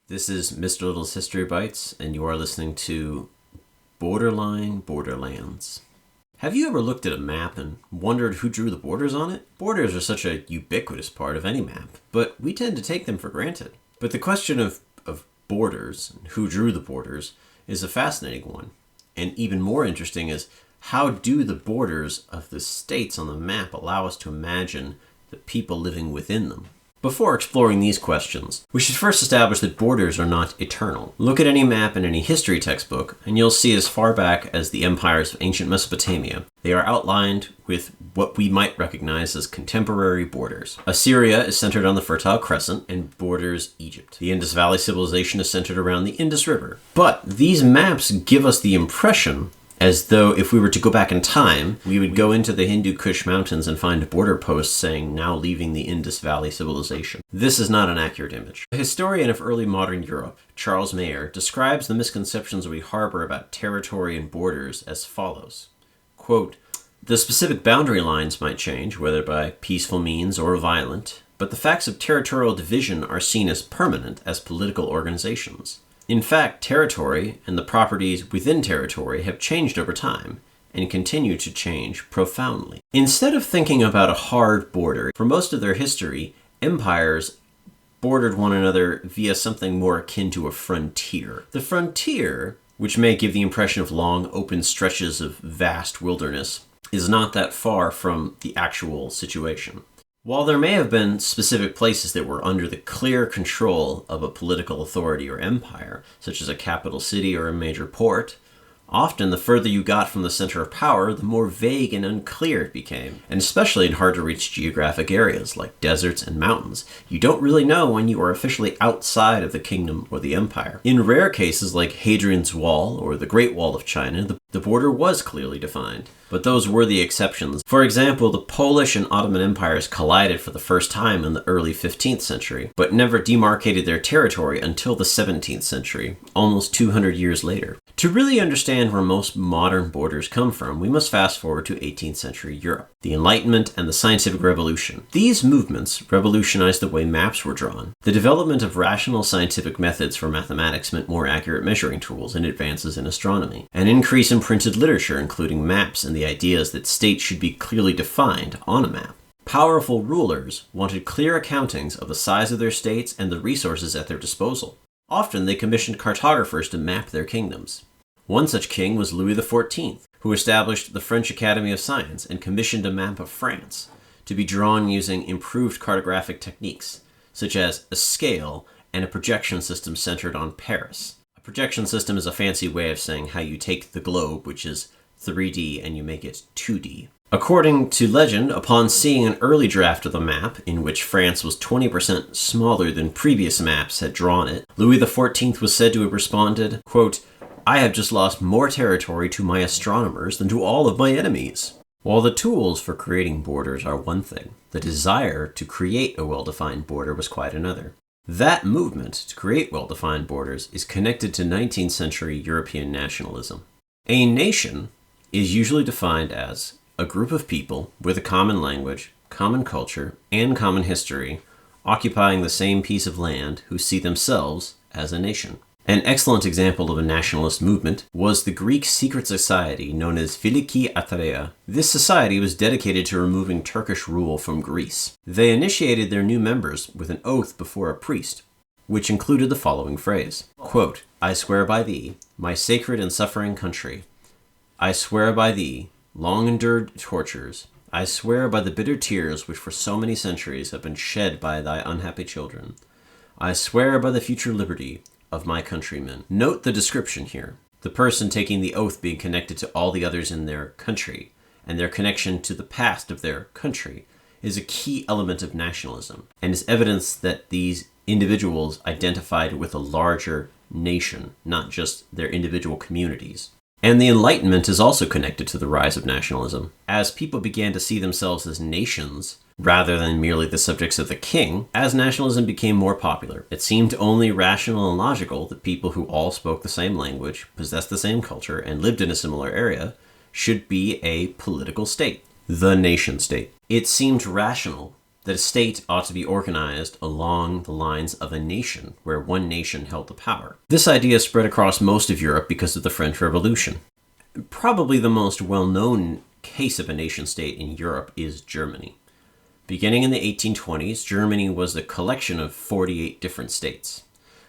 This is Mr. Little's History Bites, and you are listening to Borderlands. Have you ever looked at a map and wondered who drew the borders on it? Borders are such a ubiquitous part of any map, but we tend to take them for granted. But the question of borders, and who drew the borders, is a fascinating one. And even more interesting is, how do the borders of the states on the map allow us to imagine the people living within them? Before exploring these questions, we should first establish that borders are not eternal. Look at any map in any history textbook, and you'll see as far back as the empires of ancient Mesopotamia, they are outlined with what we might recognize as contemporary borders. Assyria is centered on the Fertile Crescent and borders Egypt. The Indus Valley civilization is centered around the Indus River. But these maps give us the impression as though if we were to go back in time, we would go into the Hindu Kush mountains and find border posts saying, now leaving the Indus Valley civilization. This is not an accurate image. The historian of early modern Europe, Charles Maier, describes the misconceptions we harbor about territory and borders as follows. Quote, "The specific boundary lines might change, whether by peaceful means or violent, but the facts of territorial division are seen as permanent as political organizations. In fact, territory and the properties within territory have changed over time and continue to change profoundly." Instead of thinking about a hard border, for most of their history, empires bordered one another via something more akin to a frontier. The frontier, which may give the impression of long, open stretches of vast wilderness, is not that far from the actual situation. While there may have been specific places that were under the clear control of a political authority or empire, such as a capital city or a major port, often the further you got from the center of power, the more vague and unclear it became, and especially in hard-to-reach geographic areas like deserts and mountains. You don't really know when you are officially outside of the kingdom or the empire. In rare cases like Hadrian's Wall or the Great Wall of China, the border was clearly defined. But those were the exceptions. For example, the Polish and Ottoman empires collided for the first time in the early 15th century, but never demarcated their territory until the 17th century, almost 200 years later. To really understand where most modern borders come from, we must fast forward to 18th century Europe, the Enlightenment and the Scientific Revolution. These movements revolutionized the way maps were drawn. The development of rational scientific methods for mathematics meant more accurate measuring tools and advances in astronomy. An increase in printed literature, including maps and the ideas that states should be clearly defined on a map. Powerful rulers wanted clear accountings of the size of their states and the resources at their disposal. Often they commissioned cartographers to map their kingdoms. One such king was Louis XIV, who established the French Academy of Science and commissioned a map of France to be drawn using improved cartographic techniques, such as a scale and a projection system centered on Paris. A projection system is a fancy way of saying how you take the globe, which is 3D, and you make it 2D. According to legend, upon seeing an early draft of the map, in which France was 20% smaller than previous maps had drawn it, Louis XIV was said to have responded, quote, "I have just lost more territory to my astronomers than to all of my enemies." While the tools for creating borders are one thing, the desire to create a well-defined border was quite another. That movement to create well-defined borders is connected to 19th century European nationalism. A nation is usually defined as a group of people with a common language, common culture, and common history, occupying the same piece of land who see themselves as a nation. An excellent example of a nationalist movement was the Greek secret society known as Philiki Atreia. This society was dedicated to removing Turkish rule from Greece. They initiated their new members with an oath before a priest, which included the following phrase, quote, "I swear by thee, my sacred and suffering country. I swear by thee, long-endured tortures. I swear by the bitter tears which for so many centuries have been shed by thy unhappy children. I swear by the future liberty of my countrymen." Note the description here. The person taking the oath being connected to all the others in their country, and their connection to the past of their country, is a key element of nationalism, and is evidence that these individuals identified with a larger nation, not just their individual communities. And the Enlightenment is also connected to the rise of nationalism. As people began to see themselves as nations, rather than merely the subjects of the king, as nationalism became more popular, it seemed only rational and logical that people who all spoke the same language, possessed the same culture, and lived in a similar area should be a political state, the nation state. It seemed rational that a state ought to be organized along the lines of a nation, where one nation held the power. This idea spread across most of Europe because of the French Revolution. Probably the most well-known case of a nation-state in Europe is Germany. Beginning in the 1820s, Germany was a collection of 48 different states.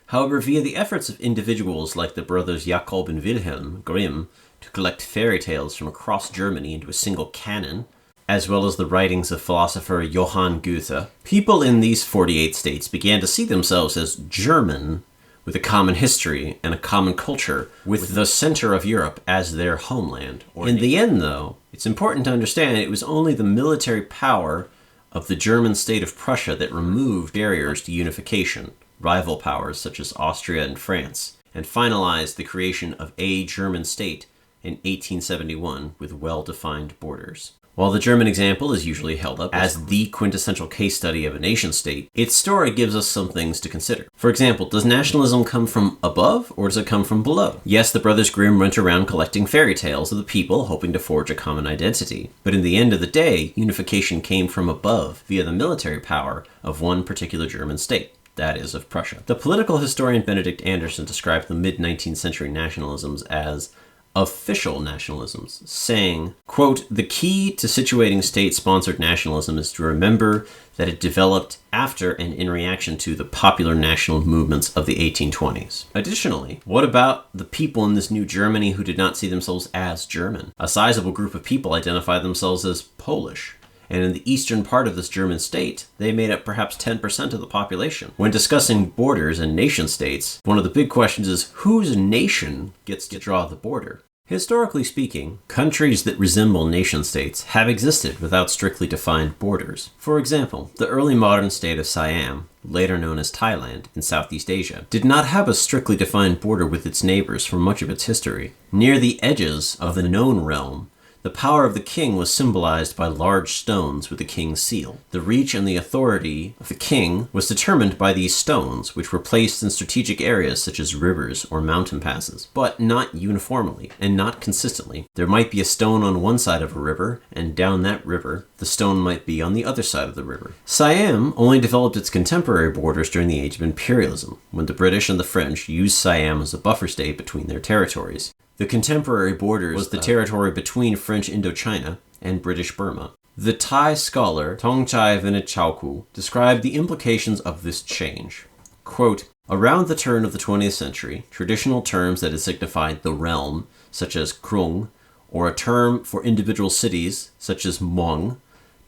However, via the efforts of individuals like the brothers Jakob and Wilhelm Grimm to collect fairy tales from across Germany into a single canon, as well as the writings of philosopher Johann Goethe, people in these 48 states began to see themselves as German, with a common history and a common culture, with the center of Europe as their homeland. In the end, though, it's important to understand it was only the military power of the German state of Prussia that removed barriers to unification, rival powers such as Austria and France, and finalized the creation of a German state in 1871 with well-defined borders. While the German example is usually held up as the quintessential case study of a nation-state, its story gives us some things to consider. For example, does nationalism come from above, or does it come from below? Yes, the Brothers Grimm went around collecting fairy tales of the people hoping to forge a common identity. But in the end of the day, unification came from above via the military power of one particular German state. That is, of Prussia. The political historian Benedict Anderson described the mid-19th century nationalisms as official nationalisms, saying, quote, "The key to situating state-sponsored nationalism is to remember that it developed after and in reaction to the popular national movements of the 1820s. Additionally, what about the people in this new Germany who did not see themselves as German? A sizable group of people identified themselves as Polish. And in the eastern part of this German state, they made up perhaps 10% of the population. When discussing borders and nation-states, one of the big questions is whose nation gets to draw the border? Historically speaking, countries that resemble nation-states have existed without strictly defined borders. For example, the early modern state of Siam, later known as Thailand, in Southeast Asia, did not have a strictly defined border with its neighbors for much of its history. Near the edges of the known realm, the power of the king was symbolized by large stones with the king's seal. The reach and the authority of the king was determined by these stones, which were placed in strategic areas such as rivers or mountain passes, but not uniformly and not consistently. There might be a stone on one side of a river, and down that river, the stone might be on the other side of the river. Siam only developed its contemporary borders during the age of imperialism, when the British and the French used Siam as a buffer state between their territories. The contemporary borders was the territory between French Indochina and British Burma. The Thai scholar Thongchai Winichakul described the implications of this change. Quote, "Around the turn of the 20th century, traditional terms that had signified the realm, such as Krung, or a term for individual cities, such as Muang,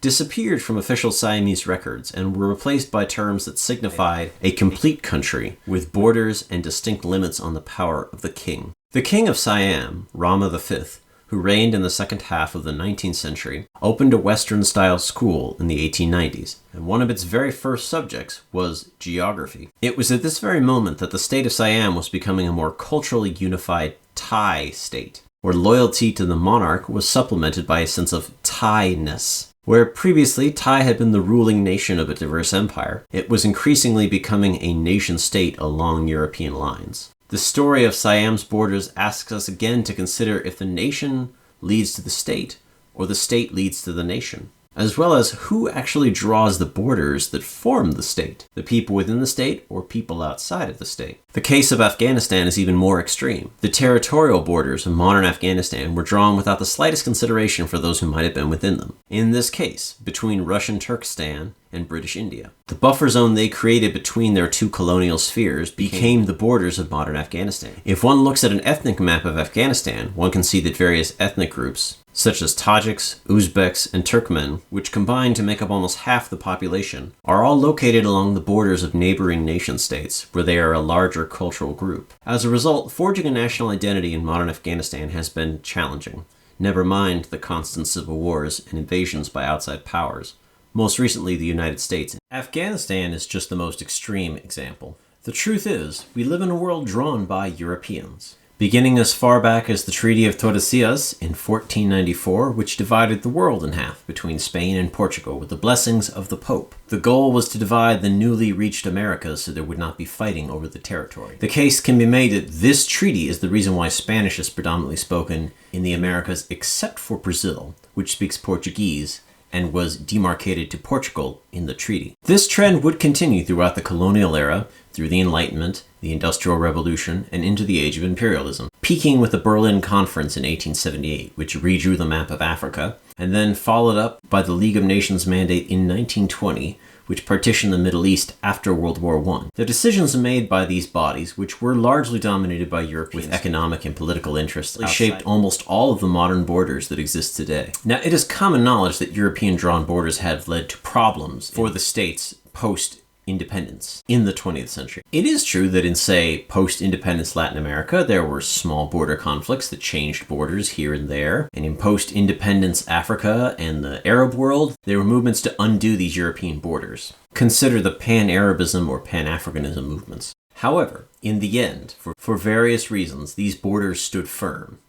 disappeared from official Siamese records and were replaced by terms that signified a complete country with borders and distinct limits on the power of the king. The king of Siam, Rama V, who reigned in the second half of the 19th century, opened a Western-style school in the 1890s, and one of its very first subjects was geography. It was at this very moment that the state of Siam was becoming a more culturally unified Thai state, where loyalty to the monarch was supplemented by a sense of Thai-ness. Where previously Thai had been the ruling nation of a diverse empire, it was increasingly becoming a nation-state along European lines. The story of Siam's borders asks us again to consider if the nation leads to the state, or the state leads to the nation, as well as who actually draws the borders that form the state, the people within the state or people outside of the state. The case of Afghanistan is even more extreme. The territorial borders of modern Afghanistan were drawn without the slightest consideration for those who might have been within them. In this case, between Russian Turkestan and British India. The buffer zone they created between their two colonial spheres became the borders of modern Afghanistan. If one looks at an ethnic map of Afghanistan, one can see that various ethnic groups, such as Tajiks, Uzbeks, and Turkmen, which combine to make up almost half the population, are all located along the borders of neighboring nation-states, where they are a larger cultural group. As a result, forging a national identity in modern Afghanistan has been challenging, never mind the constant civil wars and invasions by outside powers, most recently the United States. Afghanistan is just the most extreme example. The truth is, we live in a world drawn by Europeans. Beginning as far back as the Treaty of Tordesillas in 1494, which divided the world in half between Spain and Portugal with the blessings of the Pope. The goal was to divide the newly reached Americas so there would not be fighting over the territory. The case can be made that this treaty is the reason why Spanish is predominantly spoken in the Americas except for Brazil, which speaks Portuguese and was demarcated to Portugal in the treaty. This trend would continue throughout the colonial era, through the Enlightenment, the Industrial Revolution, and into the Age of Imperialism, peaking with the Berlin Conference in 1878, which redrew the map of Africa, and then followed up by the League of Nations mandate in 1920, which partitioned the Middle East after World War I. The decisions made by these bodies, which were largely dominated by Europeans with economic and political interests, shaped almost all of the modern borders that exist today. Now, it is common knowledge that European-drawn borders have led to problems for the states post-independence in the 20th century. It is true that in, say, post-independence Latin America, there were small border conflicts that changed borders here and there. And in post-independence Africa and the Arab world, there were movements to undo these European borders. Consider the Pan-Arabism or Pan-Africanism movements. However, in the end, for various reasons, these borders stood firm.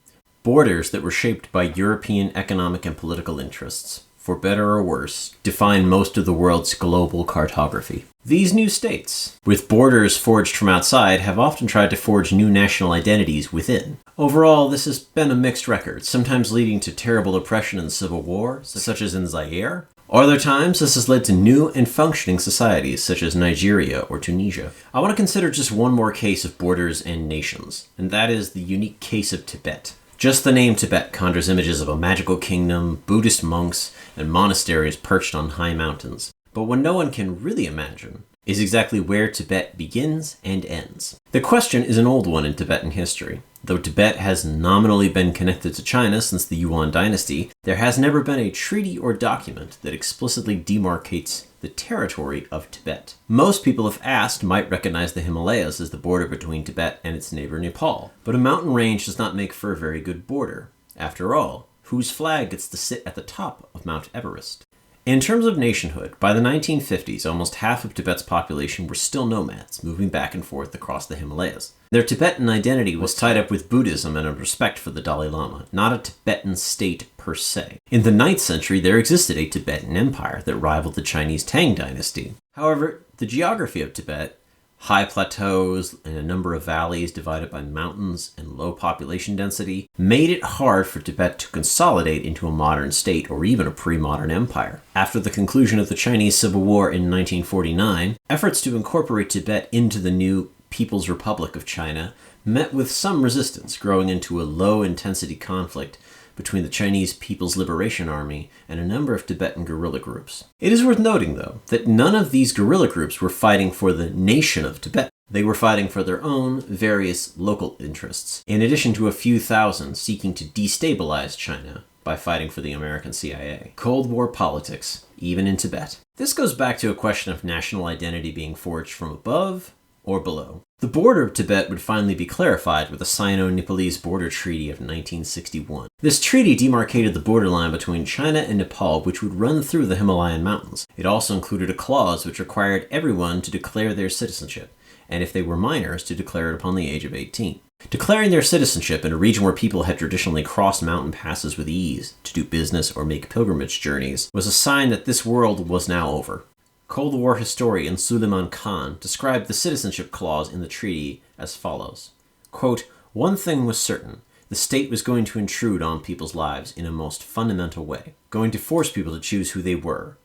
Borders that were shaped by European economic and political interests, for better or worse, define most of the world's global cartography. These new states, with borders forged from outside, have often tried to forge new national identities within. Overall, this has been a mixed record, sometimes leading to terrible oppression and civil war, such as in Zaire. Other times, this has led to new and functioning societies, such as Nigeria or Tunisia. I want to consider just one more case of borders and nations, and that is the unique case of Tibet. Just the name Tibet conjures images of a magical kingdom, Buddhist monks, and monasteries perched on high mountains. But what no one can really imagine is exactly where Tibet begins and ends. The question is an old one in Tibetan history. Though Tibet has nominally been connected to China since the Yuan dynasty, there has never been a treaty or document that explicitly demarcates the territory of Tibet. Most people, if asked, might recognize the Himalayas as the border between Tibet and its neighbor Nepal. But a mountain range does not make for a very good border. After all, whose flag gets to sit at the top of Mount Everest? In terms of nationhood, by the 1950s, almost half of Tibet's population were still nomads, moving back and forth across the Himalayas. Their Tibetan identity was tied up with Buddhism and a respect for the Dalai Lama, not a Tibetan state per se. In the 9th century, there existed a Tibetan empire that rivaled the Chinese Tang dynasty. However, the geography of Tibet, high plateaus and a number of valleys divided by mountains and low population density, made it hard for Tibet to consolidate into a modern state or even a pre-modern empire. After the conclusion of the Chinese Civil War in 1949, efforts to incorporate Tibet into the new People's Republic of China met with some resistance, growing into a low-intensity conflict between the Chinese People's Liberation Army and a number of Tibetan guerrilla groups. It is worth noting, though, that none of these guerrilla groups were fighting for the nation of Tibet. They were fighting for their own various local interests, in addition to a few thousand seeking to destabilize China by fighting for the American CIA. Cold War politics, even in Tibet. This goes back to a question of national identity being forged from above or below. The border of Tibet would finally be clarified with the Sino-Nepalese Border Treaty of 1961. This treaty demarcated the borderline between China and Nepal, which would run through the Himalayan mountains. It also included a clause which required everyone to declare their citizenship, and if they were minors, to declare it upon the age of 18. Declaring their citizenship in a region where people had traditionally crossed mountain passes with ease to do business or make pilgrimage journeys was a sign that this world was now over. Cold War historian Sulmann described the citizenship clause in the treaty as follows. Quote, "One thing was certain. The state was going to intrude on people's lives in a most fundamental way, going to force people to choose who they were.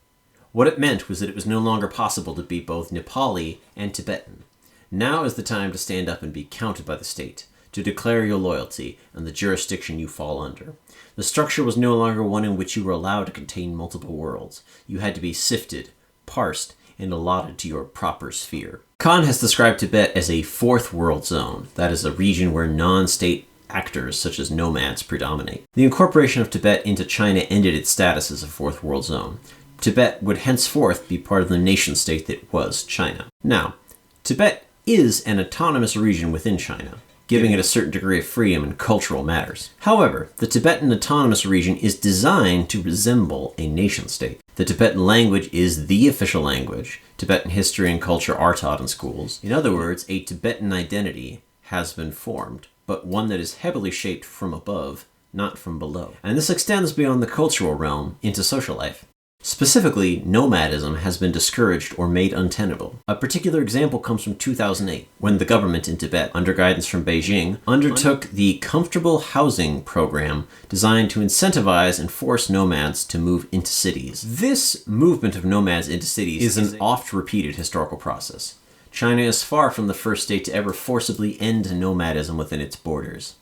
What it meant was that it was no longer possible to be both Nepali and Tibetan. Now is the time to stand up and be counted by the state, to declare your loyalty and the jurisdiction you fall under. The structure was no longer one in which you were allowed to contain multiple worlds. You had to be sifted, parsed, and allotted to your proper sphere." Khan has described Tibet as a fourth world zone, that is, a region where non-state actors such as nomads predominate. The incorporation of Tibet into China ended its status as a fourth world zone. Tibet would henceforth be part of the nation-state that was China. Now, Tibet is an autonomous region within China, giving it a certain degree of freedom in cultural matters. However, the Tibetan Autonomous Region is designed to resemble a nation-state. The Tibetan language is the official language. Tibetan history and culture are taught in schools. In other words, a Tibetan identity has been formed, but one that is heavily shaped from above, not from below. And this extends beyond the cultural realm into social life. Specifically, nomadism has been discouraged or made untenable. A particular example comes from 2008, when the government in Tibet, under guidance from Beijing, undertook the Comfortable Housing Program designed to incentivize and force nomads to move into cities. This movement of nomads into cities is an oft-repeated historical process. China is far from the first state to ever forcibly end nomadism within its borders.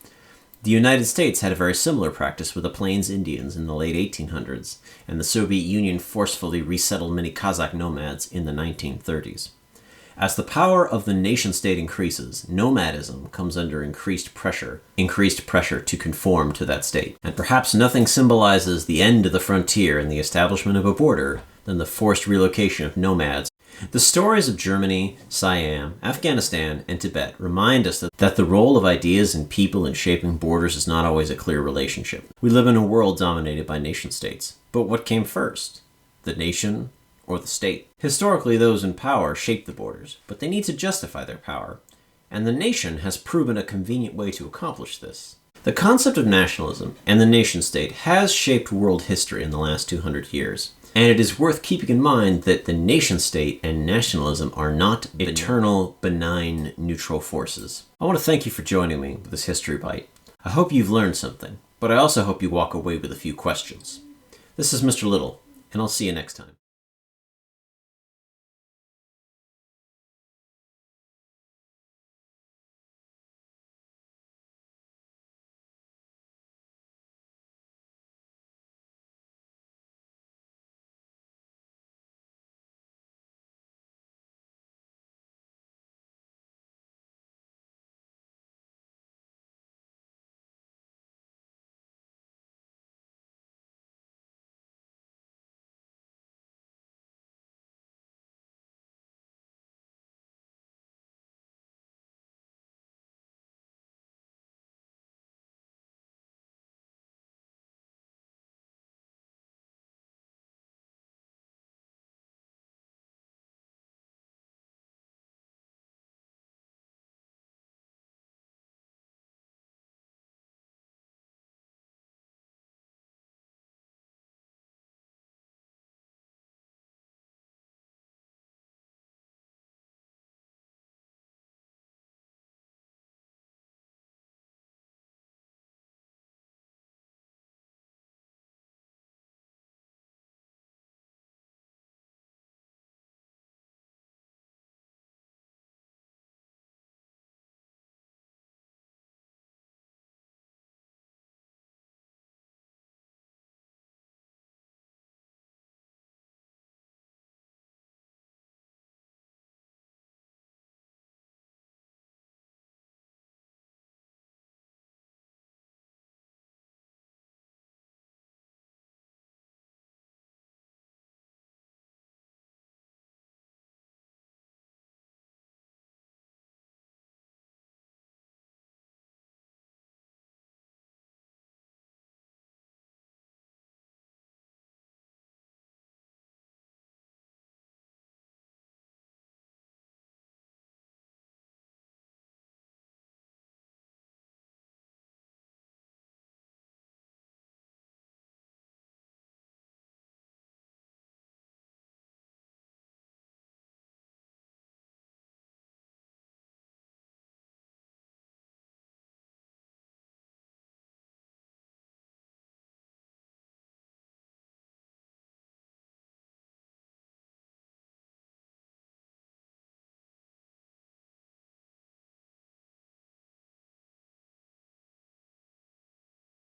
The United States had a very similar practice with the Plains Indians in the late 1800s, and the Soviet Union forcefully resettled many Kazakh nomads in the 1930s. As the power of the nation-state increases, nomadism comes under increased pressure to conform to that state. And perhaps nothing symbolizes the end of the frontier and the establishment of a border than the forced relocation of nomads. The stories of Germany, Siam, Afghanistan, and Tibet remind us that the role of ideas and people in shaping borders is not always a clear relationship. We live in a world dominated by nation-states. But what came first? The nation or the state? Historically, those in power shape the borders, but they need to justify their power. And the nation has proven a convenient way to accomplish this. The concept of nationalism and the nation-state has shaped world history in the last 200 years. And it is worth keeping in mind that the nation-state and nationalism are not eternal, benign, neutral forces. I want to thank you for joining me with this History Bite. I hope you've learned something, but I also hope you walk away with a few questions. This is Mr. Little, and I'll see you next time.